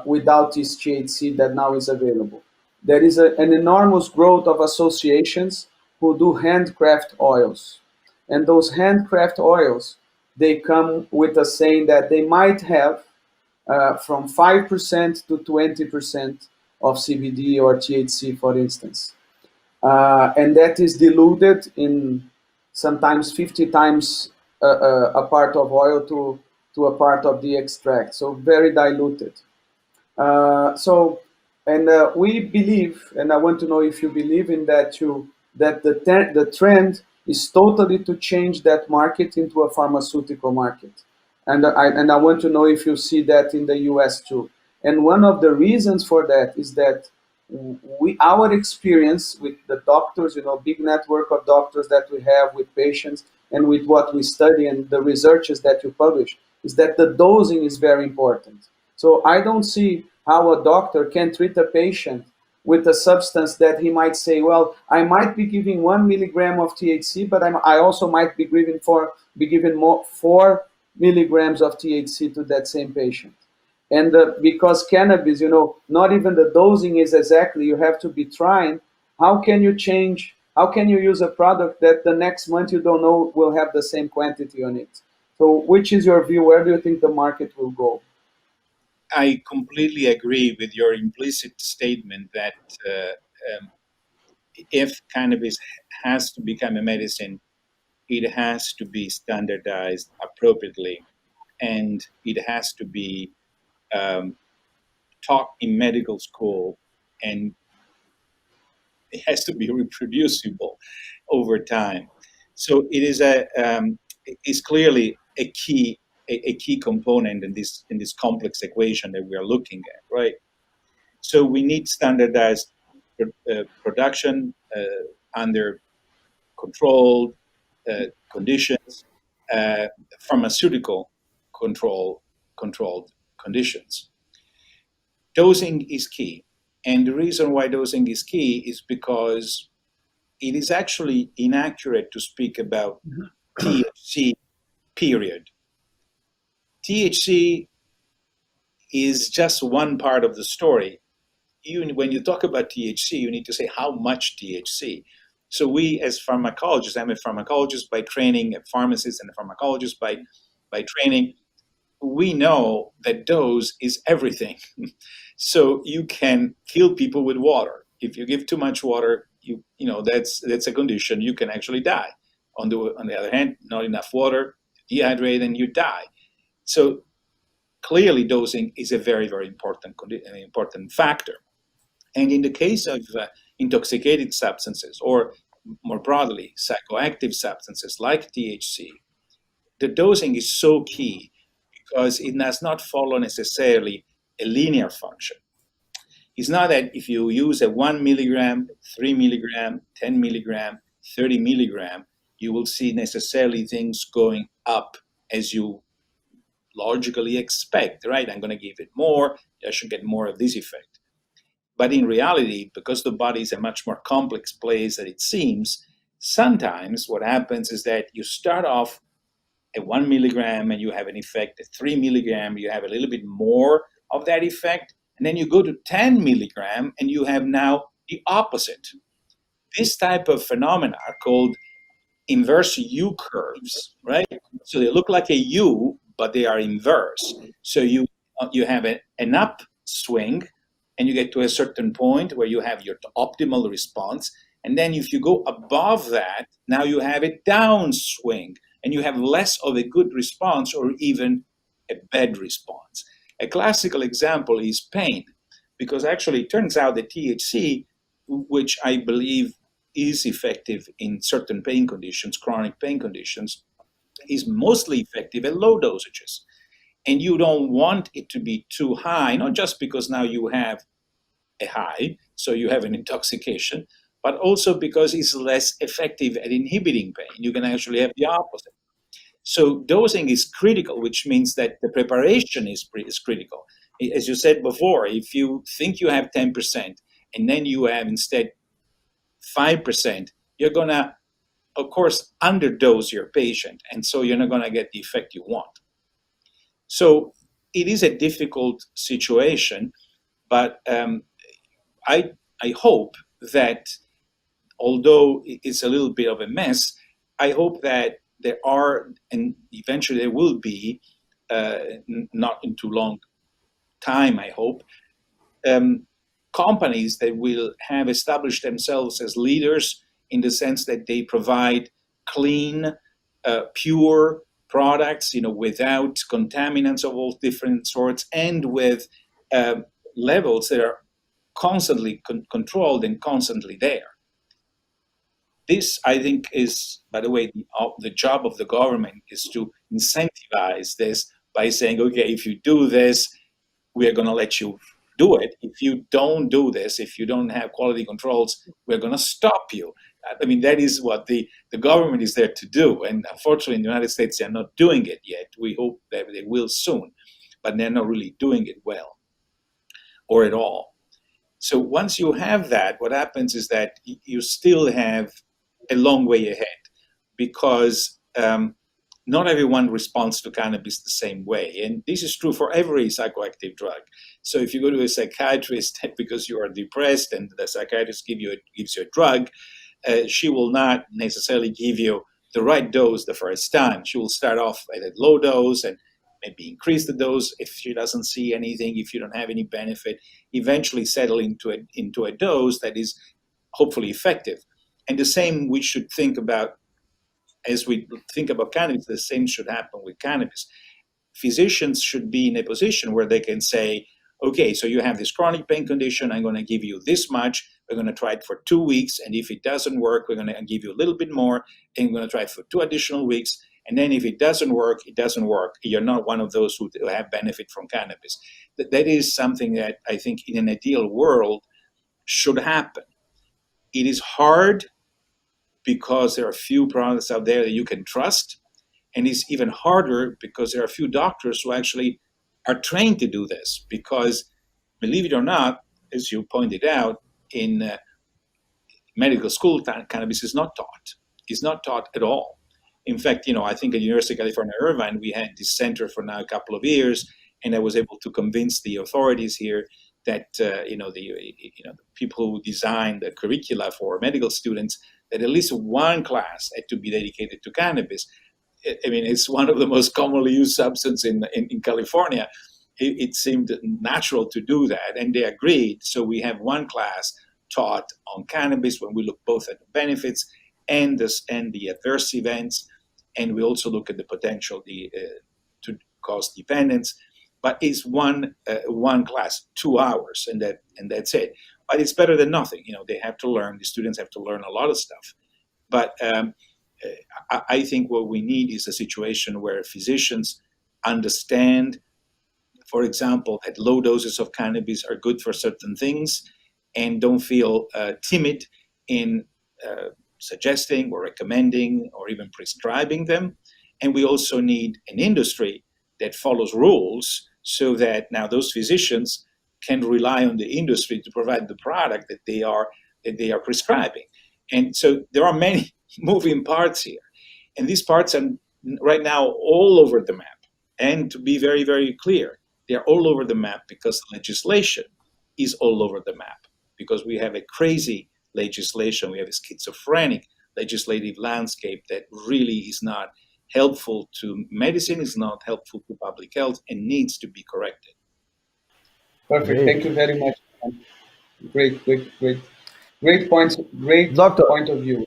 without this THC that now is available? There is an enormous growth of associations who do handcraft oils, and those handcraft oils, they come with a saying that they might have from 5% to 20% of CBD or THC, for instance. And that is diluted in sometimes 50 times a part of oil to a part of the extract, so very diluted. We believe, and I want to know if you believe in that too, that the trend is totally to change that market into a pharmaceutical market. And I want to know if you see that in the US too. And one of the reasons for that is that our experience with the doctors, big network of doctors that we have with patients and with what we study and the researches that you publish, is that the dosing is very important. So I don't see how a doctor can treat a patient with a substance that he might say, well, I might be giving 1 milligram of THC, but I also might be giving 4 milligrams of THC to that same patient. And because cannabis, not even the dosing is exactly, you have to be trying. How can you use a product that the next month you don't know will have the same quantity on it? So which is your view? Where do you think the market will go? I completely agree with your implicit statement that if cannabis has to become a medicine, it has to be standardized appropriately, and it has to be taught in medical school, and it has to be reproducible over time. So it is clearly a key component in this complex equation that we are looking at, right? So we need standardized production under controlled conditions, pharmaceutical controlled conditions. Dosing is key. And the reason why dosing is key is because it is actually inaccurate to speak about THC, period. THC is just one part of the story. When you talk about THC, you need to say how much THC. So we, as pharmacologists, I'm a pharmacologist by training, a pharmacist and a pharmacologist by training, we know that dose is everything. So you can kill people with water. If you give too much water, that's a condition, you can actually die. On the other hand, not enough water, dehydrate and you die. So clearly dosing is a very, very important factor. And in the case of intoxicating substances, or more broadly, psychoactive substances like THC, the dosing is so key because it does not follow necessarily a linear function. It's not that if you use a 1 milligram, 3 milligram, 10 milligram, 30 milligram, you will see necessarily things going up as you logically expect, right? I'm going to give it more, I should get more of this effect. But in reality, because the body is a much more complex place than it seems, sometimes what happens is that you start off at 1 milligram and you have an effect, at 3 milligram, you have a little bit more of that effect, and then you go to 10 milligram and you have now the opposite. This type of phenomena are called inverse U curves, right? So they look like a U, but they are inverse. So you have an upswing, and you get to a certain point where you have your optimal response. And then if you go above that, now you have a downswing, and you have less of a good response or even a bad response. A classical example is pain, because actually it turns out that THC, which I believe is effective in certain pain conditions, chronic pain conditions, is mostly effective at low dosages. And you don't want it to be too high, not just because now you have a high, so you have an intoxication, but also because it's less effective at inhibiting pain. You can actually have the opposite. So dosing is critical, which means that the preparation is critical. As you said before, if you think you have 10% and then you have instead 5%, you're going to, of course, underdose your patient, and so you're not going to get the effect you want. So it is a difficult situation, but I hope that, although it's a little bit of a mess, I hope that there are, and eventually there will be, not in too long time, I hope, companies that will have established themselves as leaders in the sense that they provide clean, pure products, without contaminants of all different sorts, and with levels that are constantly controlled and constantly there. This, I think, is, by the way, the job of the government is to incentivize this by saying, okay, if you do this, we are going to let you do it. If you don't do this, if you don't have quality controls, we're going to stop you. I mean, that is what the government is there to do. And unfortunately, in the United States, they're not doing it yet. We hope that they will soon, but they're not really doing it well or at all. So once you have that, what happens is that you still have a long way ahead, because not everyone responds to cannabis the same way. And this is true for every psychoactive drug. So if you go to a psychiatrist because you are depressed and the psychiatrist gives you a drug, she will not necessarily give you the right dose the first time. She will start off at a low dose and maybe increase the dose if she doesn't see anything, if you don't have any benefit, eventually settle into a dose that is hopefully effective. And the same we should think about as we think about cannabis, the same should happen with cannabis. Physicians should be in a position where they can say, okay, so you have this chronic pain condition, I'm going to give you this much, we're going to try it for 2 weeks, and if it doesn't work, we're going to give you a little bit more, and we're going to try it for 2 additional weeks, and then if it doesn't work, it doesn't work. You're not one of those who have benefit from cannabis. That is something that I think in an ideal world should happen. It is hard because there are few products out there that you can trust, and it's even harder because there are a few doctors who actually are trained to do this, because, believe it or not, as you pointed out, in medical school, cannabis is not taught. It's not taught at all. In fact, I think at University of California, Irvine, we had this center for now a couple of years, and I was able to convince the authorities here that, the people who designed the curricula for medical students, that at least one class had to be dedicated to cannabis. I mean, it's one of the most commonly used substances in California. It seemed natural to do that, and they agreed. So we have one class taught on cannabis when we look both at the benefits and the adverse events, and we also look at the potential to cause dependence. But it's one class, 2 hours, and that's it. But it's better than nothing. They have to learn. The students have to learn a lot of stuff. But I think what we need is a situation where physicians understand for example, that low doses of cannabis are good for certain things, and don't feel timid in suggesting or recommending or even prescribing them. And we also need an industry that follows rules so that now those physicians can rely on the industry to provide the product that they are prescribing. And so there are many moving parts here. And these parts are right now all over the map. And to be very, very clear, they're all over the map because legislation is all over the map. Because we have a crazy legislation, we have a schizophrenic legislative landscape that really is not helpful to medicine, is not helpful to public health, and needs to be corrected. Perfect. Thank you very much. Great points. Great Doctor, point of view.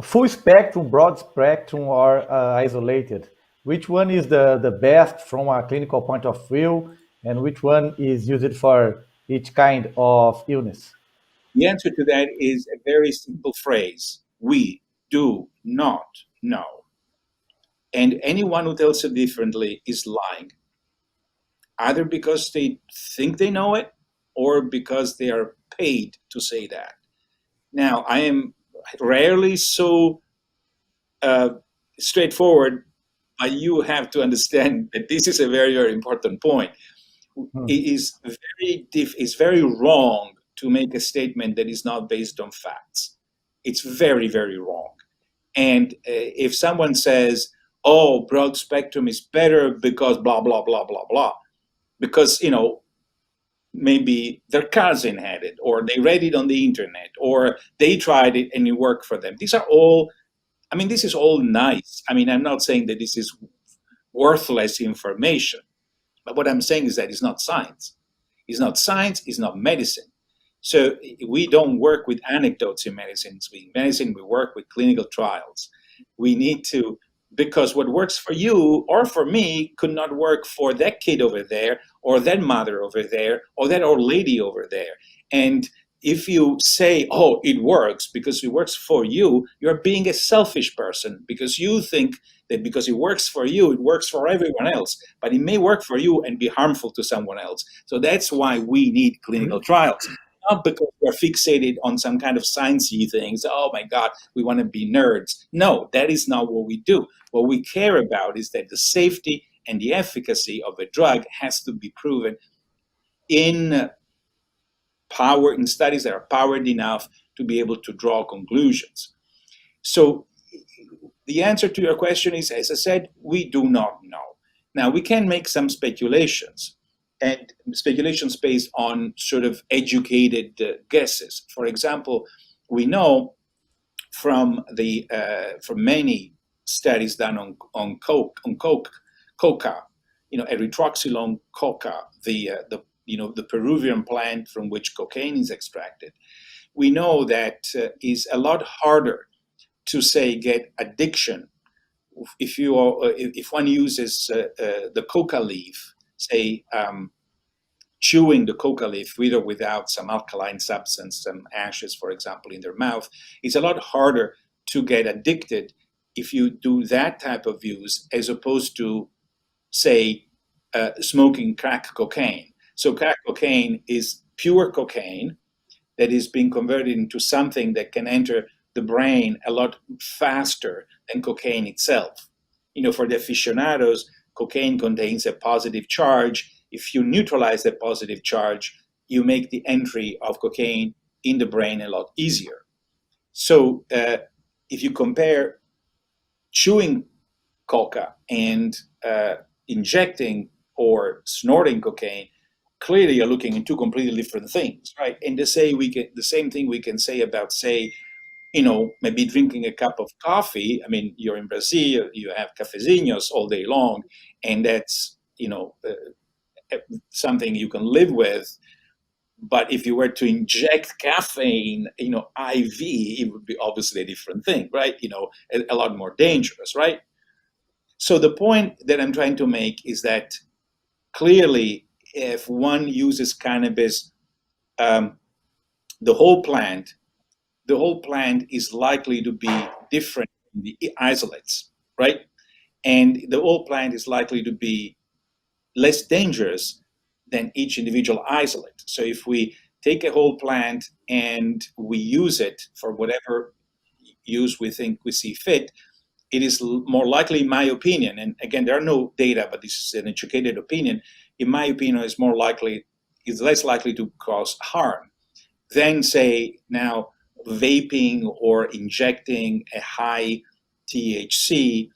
Full spectrum, broad spectrum, or isolated? Which one is the best from a clinical point of view, and which one is used for each kind of illness? The answer to that is a very simple phrase. We do not know. And anyone who tells it differently is lying, either because they think they know it or because they are paid to say that. Now, I am rarely so straightforward, but you have to understand that this is a very, very important point. It is very wrong to make a statement that is not based on facts. It's very, very wrong. And if someone says, oh, broad spectrum is better because blah, blah, blah, blah, blah, because, maybe their cousin had it, or they read it on the internet, or they tried it and it worked for them. This is all nice. I'm not saying that this is worthless information, but what I'm saying is that it's not science. It's not science, it's not medicine. So we don't work with anecdotes in medicine. In medicine, we work with clinical trials. We need to, because what works for you or for me could not work for that kid over there, or that mother over there, or that old lady over there. And if you say, oh, it works because it works for you, you're being a selfish person, because you think that because it works for you, it works for everyone else. But it may work for you and be harmful to someone else. So that's why we need clinical trials. Not because we're fixated on some kind of sciencey things. Oh my God, we want to be nerds. No, that is not what we do. What we care about is that the safety and the efficacy of a drug has to be proven in studies that are powered enough to be able to draw conclusions. So the answer to your question is, as I said, we do not know. Now, we can make some speculations, and speculations based on sort of educated guesses. For example, we know from many studies done on coca, erythroxylone coca, the Peruvian plant from which cocaine is extracted. We know that is a lot harder to say get addiction if one uses the coca leaf, say chewing the coca leaf with or without some alkaline substance, some ashes, for example, in their mouth. It's a lot harder to get addicted if you do that type of use as opposed to, say, smoking crack cocaine. So crack cocaine is pure cocaine that is being converted into something that can enter the brain a lot faster than cocaine itself. For the aficionados, cocaine contains a positive charge. If you neutralize that positive charge, you make the entry of cocaine in the brain a lot easier. So if you compare chewing coca and injecting or snorting cocaine, clearly you're looking at two completely different things, right? And the same thing we can say about, say, maybe drinking a cup of coffee. You're in Brazil, you have cafezinhos all day long, and that's, something you can live with. But if you were to inject caffeine, IV, it would be obviously a different thing, right? A lot more dangerous, right? So the point that I'm trying to make is that clearly, if one uses cannabis, the whole plant is likely to be different from the isolates, right? and the whole plant is likely to be less dangerous than each individual isolate. So if we take a whole plant and we use it for whatever use we think we see fit, it is more likely, in my opinion, and again, there are no data, but this is an educated opinion, in my opinion, is less likely to cause harm than, say, now vaping or injecting a high THC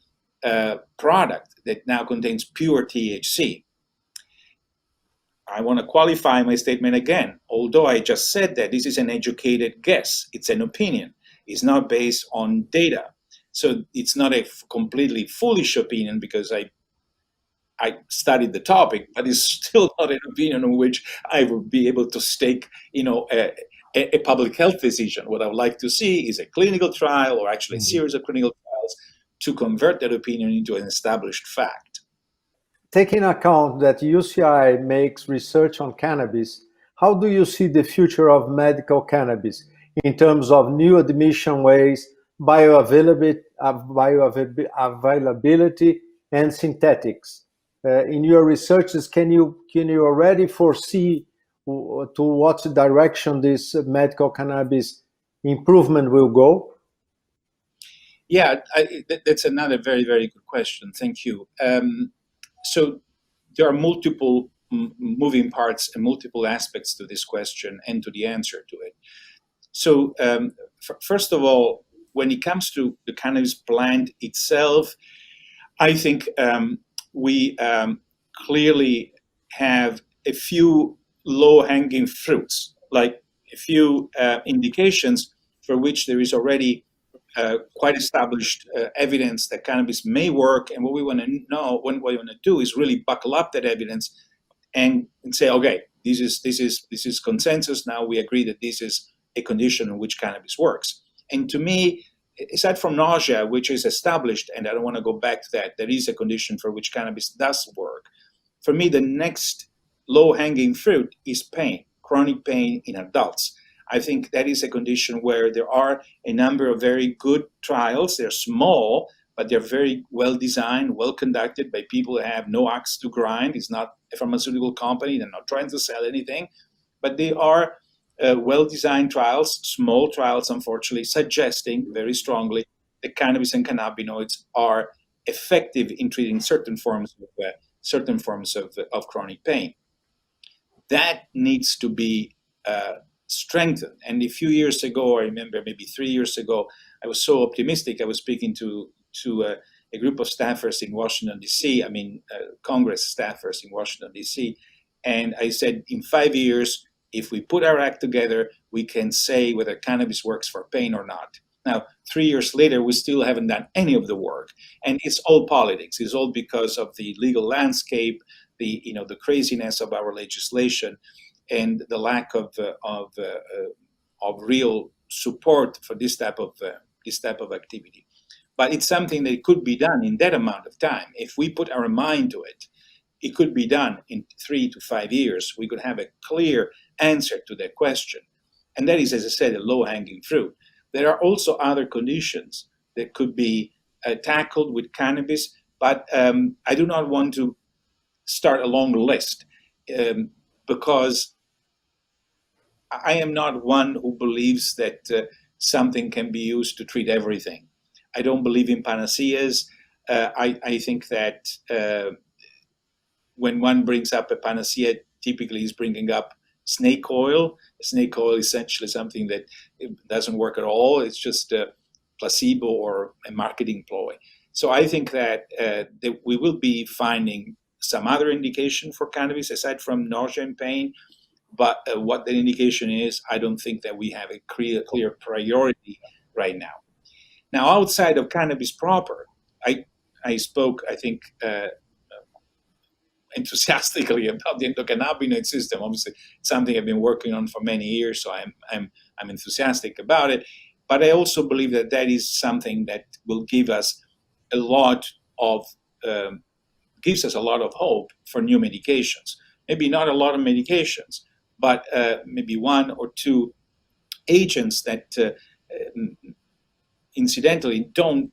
product that now contains pure THC. I want to qualify my statement again. Although I just said that this is an educated guess, it's an opinion. It's not based on data. So it's not a completely foolish opinion because I studied the topic, but it's still not an opinion on which I would be able to stake, a public health decision. What I would like to see is a clinical trial, or actually a series of clinical trials, to convert that opinion into an established fact. Taking account that UCI makes research on cannabis, how do you see the future of medical cannabis in terms of new admission ways, bioavailability, and synthetics? In your researches, can you already foresee to what direction this medical cannabis improvement will go? Yeah, that's another very, very good question. Thank you. So there are multiple moving parts and multiple aspects to this question and to the answer to it. So first of all, when it comes to the cannabis plant itself, I think we clearly have a few low-hanging fruits, like a few indications for which there is already quite established evidence that cannabis may work. And what we want to know, what we want to do, is really buckle up that evidence and say, okay, this is consensus. Now we agree that this is a condition in which cannabis works. And to me, aside from nausea, which is established, and I don't want to go back to that, there is a condition for which cannabis does work. For me, the next low-hanging fruit is pain, chronic pain in adults. I think that is a condition where there are a number of very good trials. They're small, but they're very well designed, well conducted by people who have no axe to grind. It's not a pharmaceutical company. They're not trying to sell anything, but they are well-designed trials, small trials, unfortunately, suggesting very strongly that cannabis and cannabinoids are effective in treating certain forms of chronic pain. That needs to be strengthened. And a few years ago, I remember maybe 3 years ago, I was so optimistic. I was speaking to a group of staffers in Washington, D.C., Congress staffers in Washington, D.C., and I said, in 5 years, if we put our act together, we can say whether cannabis works for pain or not. Now, 3 years later, we still haven't done any of the work. And it's all politics. It's all because of the legal landscape, the craziness of our legislation, and the lack of real support for this type of activity. But it's something that could be done in that amount of time. If we put our mind to it, it could be done in 3 to 5 years. We could have a clear answer to that question. And that is, as I said, a low-hanging fruit. There are also other conditions that could be tackled with cannabis, but I do not want to start a long list because I am not one who believes that something can be used to treat everything. I don't believe in panaceas. I think that when one brings up a panacea, typically is bringing up snake oil. Snake oil is essentially something that doesn't work at all. It's just a placebo or a marketing ploy. So I think that we will be finding some other indication for cannabis aside from nausea and pain. But what the indication is, I don't think that we have a clear priority right now. Now, outside of cannabis proper, I spoke, I think, enthusiastically about the endocannabinoid system. Obviously, it's something I've been working on for many years, so I'm enthusiastic about it. But I also believe that that is something that will give us a lot of gives us a lot of hope for new medications. Maybe not a lot of medications, but maybe one or two agents that incidentally don't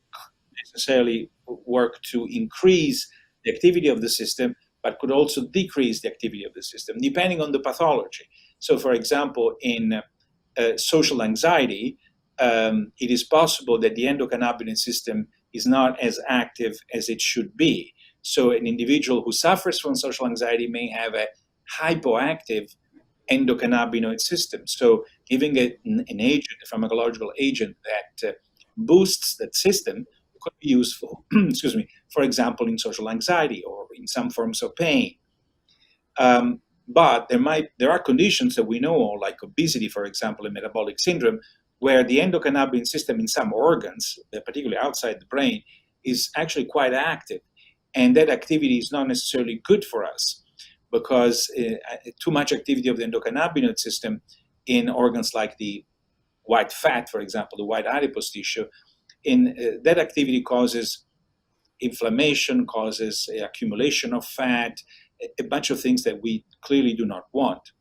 necessarily work to increase the activity of the system, but could also decrease the activity of the system, depending on the pathology. So, for example, in social anxiety, it is possible that the endocannabinoid system is not as active as it should be. So an individual who suffers from social anxiety may have a hypoactive endocannabinoid system. So giving an agent, a pharmacological agent that boosts that system could be useful, excuse me, for example, in social anxiety or in some forms of pain. But there are conditions that we know of, like obesity, for example, and metabolic syndrome, where the endocannabinoid system in some organs, particularly outside the brain, is actually quite active. And that activity is not necessarily good for us because too much activity of the endocannabinoid system in organs like the white fat, for example, the white adipose tissue, that activity causes inflammation, causes accumulation of fat, a bunch of things that we clearly do not want.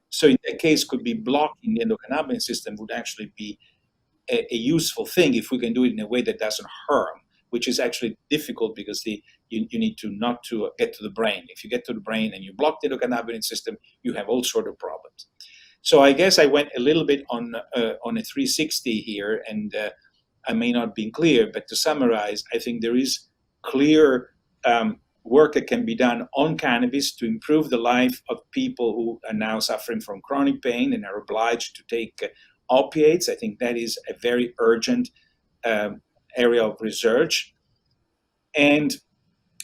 So in that case, could be blocking the endocannabinoid system would actually be a useful thing if we can do it in a way that doesn't harm, which is actually difficult because you need to not to get to the brain. If you get to the brain and you block the endocannabinoid system, you have all sorts of problems. So I guess I went a little bit on a 360 here, and I may not be clear, but to summarize, I think there is clear work that can be done on cannabis to improve the life of people who are now suffering from chronic pain and are obliged to take opiates. I think that is a very urgent area of research. And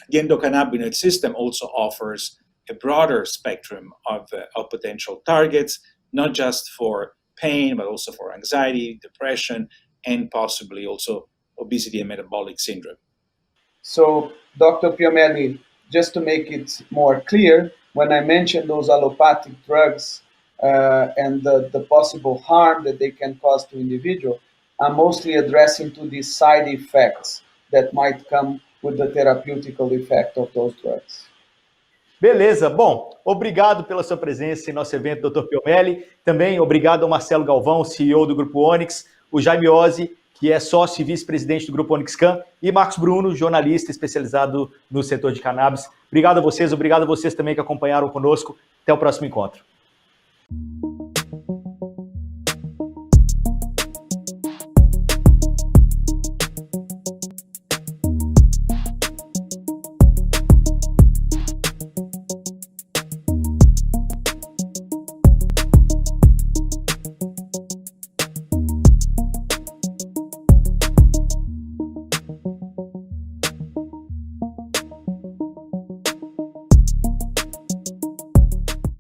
the endocannabinoid system also offers a broader spectrum of potential targets, not just for pain, but also for anxiety, depression, and possibly also obesity and metabolic syndrome. So, Dr. Piomelli, just to make it more clear, when I mentioned those allopathic drugs and the possible harm that they can cause to individual, I'm mostly addressing to the side effects that might come with the therapeutical effect of those drugs. Beleza, bom, obrigado pela sua presença em nosso evento, Dr. Piomelli. Também obrigado ao Marcelo Galvão, CEO do Grupo Onyx, o Jaime Ozzi, que é sócio e vice-presidente do Grupo Onyx Can, e Marcos Bruno, jornalista especializado no setor de cannabis. Obrigado a vocês também que acompanharam conosco. Até o próximo encontro.